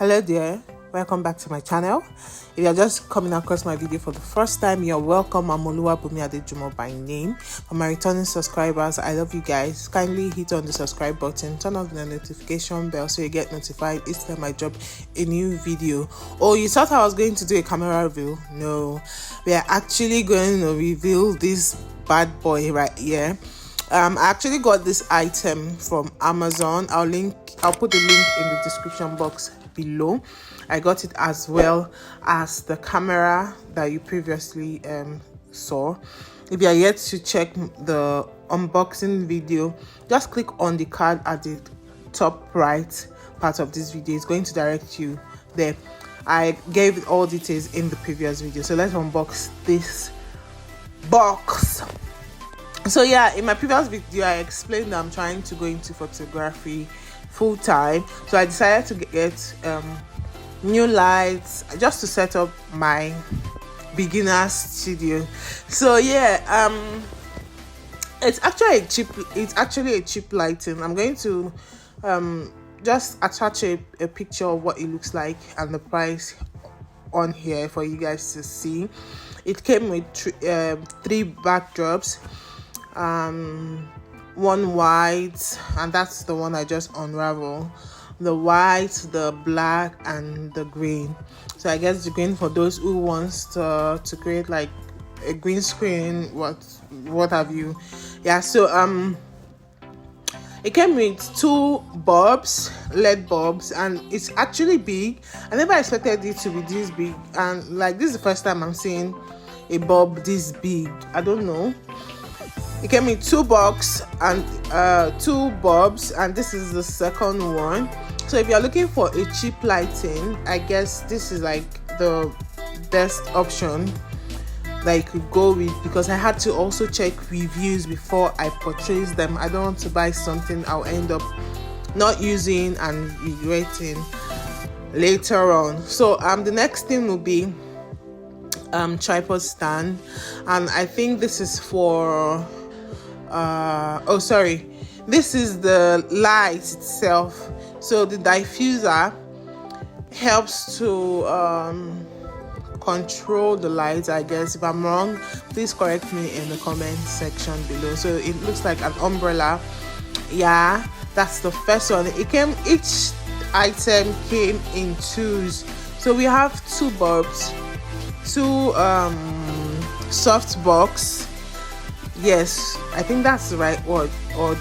Hello there, welcome back to my channel. If you're just coming across my video for the first time, you're welcome. I'm Oluwabumi Adejumo by name. For my returning subscribers, I love you guys. Kindly hit on the subscribe button, turn on the notification bell so you get notified each time I drop a new video. Oh, you thought I was going to do a camera review? No, we are actually going to reveal this bad boy right here. I actually got this item from Amazon. I'll put the link in the description box below. I got it as well as the camera that you previously saw. If you are yet to check the unboxing video, just click on the card at the top right part of this video. It's going to direct you there. I gave all details in the previous video, so let's unbox this box. So yeah, in my previous video I explained that I'm trying to go into photography full time, so I decided to get new lights just to set up my beginner studio. So yeah, it's actually a cheap lighting. I'm going to just attach a picture of what it looks like and the price on here for you guys to see. It came with three backdrops, one white, and that's the one I just unraveled. The white, the black, and the green. So I guess the green for those who wants to create like a green screen, what have you. Yeah, so it came with two bulbs, LED bulbs, and it's actually big. I never expected it to be this big, and like this is the first time I'm seeing a bulb this big. I don't know. It came in two bulbs, and this is the second one. So if you're looking for a cheap lighting, I guess this is like the best option that you could go with, because I had to also check reviews before I purchase them. I don't want to buy something I'll end up not using and regretting later on. So the next thing will be tripod stand, and I think this is for this is the light itself. So the diffuser helps to control the lights, I guess. If I'm wrong, please correct me in the comment section below. So it looks like an umbrella. Yeah, that's the first one. Each item came in twos. So we have two bulbs, two softbox. Yes, I think that's the right word, or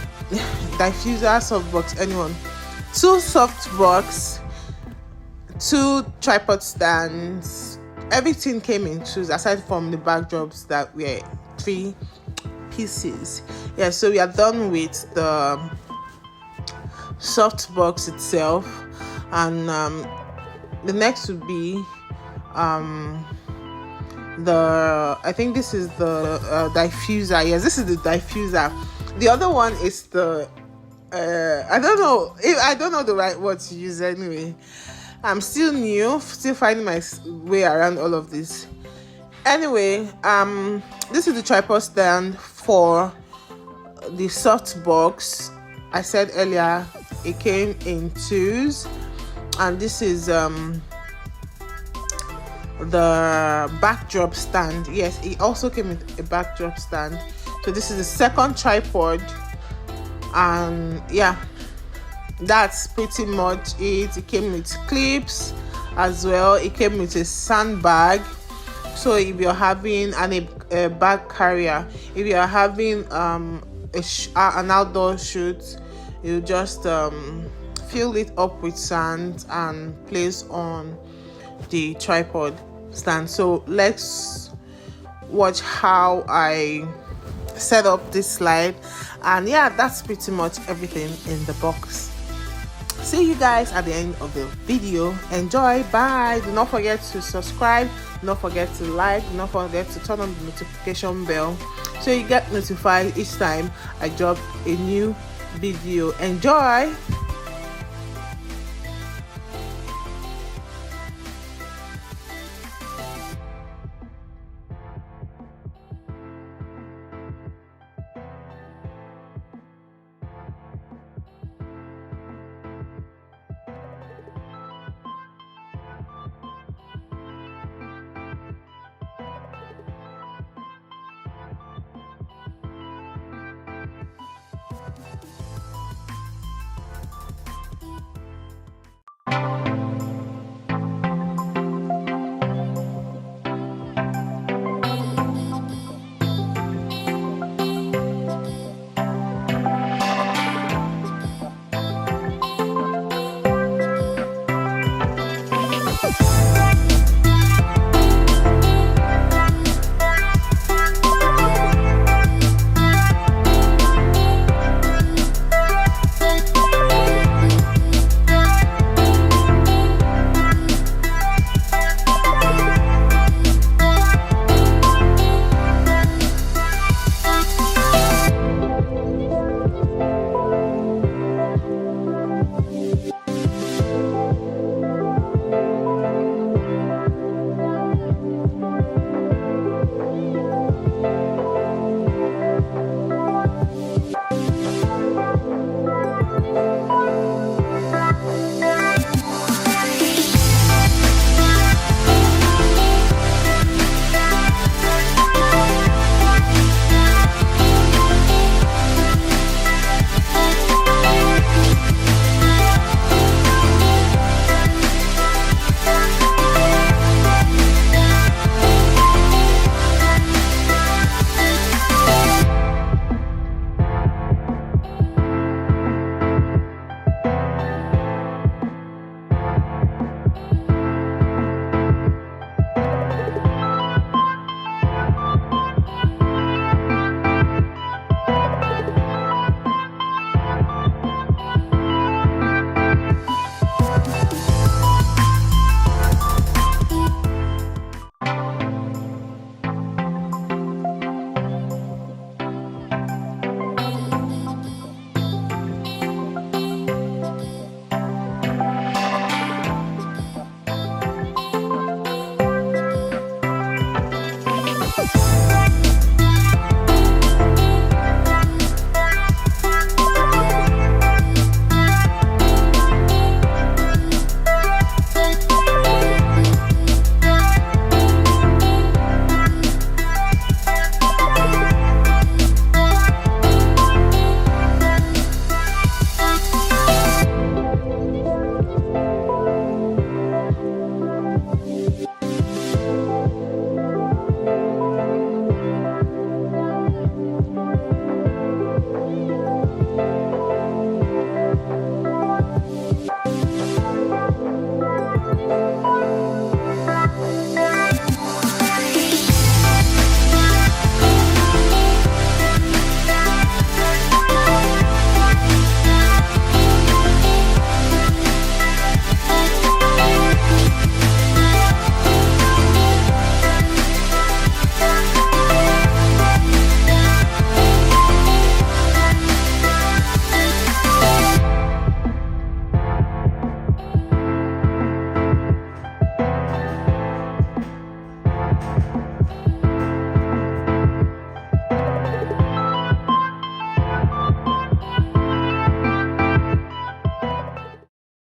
diffuser, softbox, anyone. Two softbox, two tripod stands. Everything came in twos aside from the backdrops that were three pieces. Yeah, so we are done with the softbox itself, and the next would be I think this is the diffuser. Yes, this is the diffuser. The other one is the I don't know the right word to use. Anyway, I'm still new, still finding my way around all of this. Anyway, this is the tripod stand for the softbox. I said earlier it came in twos, and this is the backdrop stand. Yes, it also came with a backdrop stand. So this is the second tripod, and yeah, that's pretty much it. It came with clips as well. It came with a sandbag, so if you're having a bag carrier, if you're having an outdoor shoot, you just fill it up with sand and place on the tripod stand. So let's watch how I set up this slide, and yeah, that's pretty much everything in the box. See you guys at the end of the video. Enjoy. Bye. Do not forget to subscribe, do not forget to like, do not forget to turn on the notification bell so you get notified each time I drop a new video. Enjoy.